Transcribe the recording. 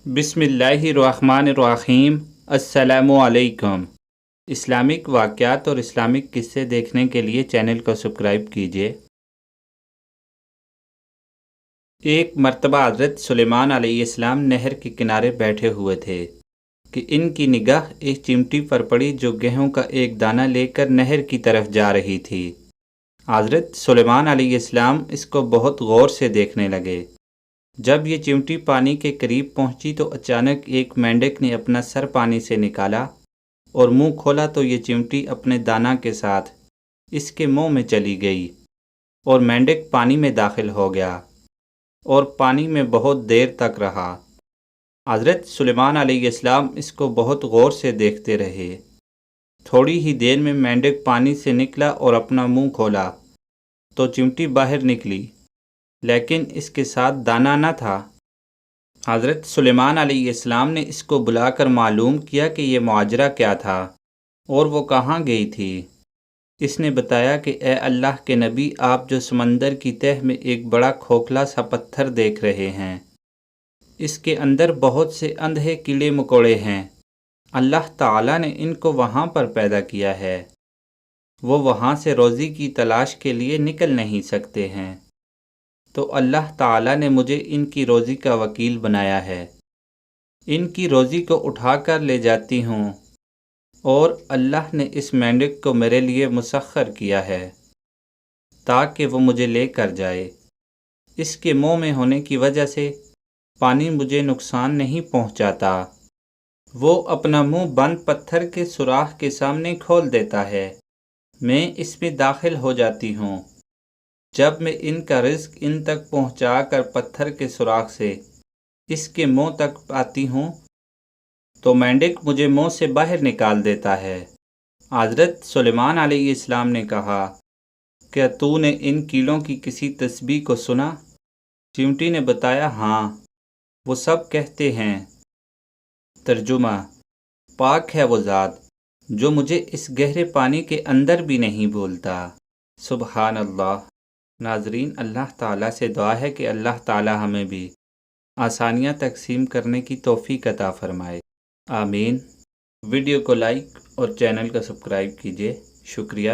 بسم اللہ الرحمن الرحیم۔ السلام علیکم۔ اسلامک واقعات اور اسلامک قصے دیکھنے کے لیے چینل کو سبسکرائب کیجیے۔ ایک مرتبہ حضرت سلیمان علیہ السلام نہر کے کنارے بیٹھے ہوئے تھے کہ ان کی نگاہ ایک چمٹی پر پڑی جو گیہوں کا ایک دانہ لے کر نہر کی طرف جا رہی تھی۔ حضرت سلیمان علیہ السلام اس کو بہت غور سے دیکھنے لگے۔ جب یہ چمٹی پانی کے قریب پہنچی تو اچانک ایک مینڈک نے اپنا سر پانی سے نکالا اور منہ کھولا تو یہ چمٹی اپنے دانہ کے ساتھ اس کے منہ میں چلی گئی اور مینڈک پانی میں داخل ہو گیا اور پانی میں بہت دیر تک رہا۔ حضرت سلیمان علیہ السلام اس کو بہت غور سے دیکھتے رہے۔ تھوڑی ہی دیر میں مینڈک پانی سے نکلا اور اپنا منہ کھولا تو چمٹی باہر نکلی، لیکن اس کے ساتھ دانہ نہ تھا۔ حضرت سلیمان علیہ السلام نے اس کو بلا کر معلوم کیا کہ یہ ماجرا کیا تھا اور وہ کہاں گئی تھی۔ اس نے بتایا کہ اے اللہ کے نبی، آپ جو سمندر کی تہہ میں ایک بڑا کھوکھلا سا پتھر دیکھ رہے ہیں، اس کے اندر بہت سے اندھے کیڑے مکوڑے ہیں۔ اللہ تعالیٰ نے ان کو وہاں پر پیدا کیا ہے، وہ وہاں سے روزی کی تلاش کے لیے نکل نہیں سکتے ہیں، تو اللہ تعالیٰ نے مجھے ان کی روزی کا وکیل بنایا ہے۔ ان کی روزی کو اٹھا کر لے جاتی ہوں اور اللہ نے اس مینڈک کو میرے لیے مسخر کیا ہے تاکہ وہ مجھے لے کر جائے۔ اس کے منہ میں ہونے کی وجہ سے پانی مجھے نقصان نہیں پہنچاتا۔ وہ اپنا منہ بند پتھر کے سوراخ کے سامنے کھول دیتا ہے، میں اس میں داخل ہو جاتی ہوں۔ جب میں ان کا رزق ان تک پہنچا کر پتھر کے سوراخ سے اس کے منہ تک آتی ہوں تو مینڈک مجھے منہ سے باہر نکال دیتا ہے۔ حضرت سلیمان علیہ السلام نے کہا، کیا تو نے ان کیڑوں کی کسی تسبیح کو سنا؟ چمٹی نے بتایا، ہاں، وہ سب کہتے ہیں۔ ترجمہ: پاک ہے وہ ذات جو مجھے اس گہرے پانی کے اندر بھی نہیں بھولتا۔ سبحان اللہ۔ ناظرین، اللہ تعالیٰ سے دعا ہے کہ اللہ تعالیٰ ہمیں بھی آسانیاں تقسیم کرنے کی توفیق عطا فرمائے، آمین۔ ویڈیو کو لائک اور چینل کو سبسکرائب کیجیے۔ شکریہ۔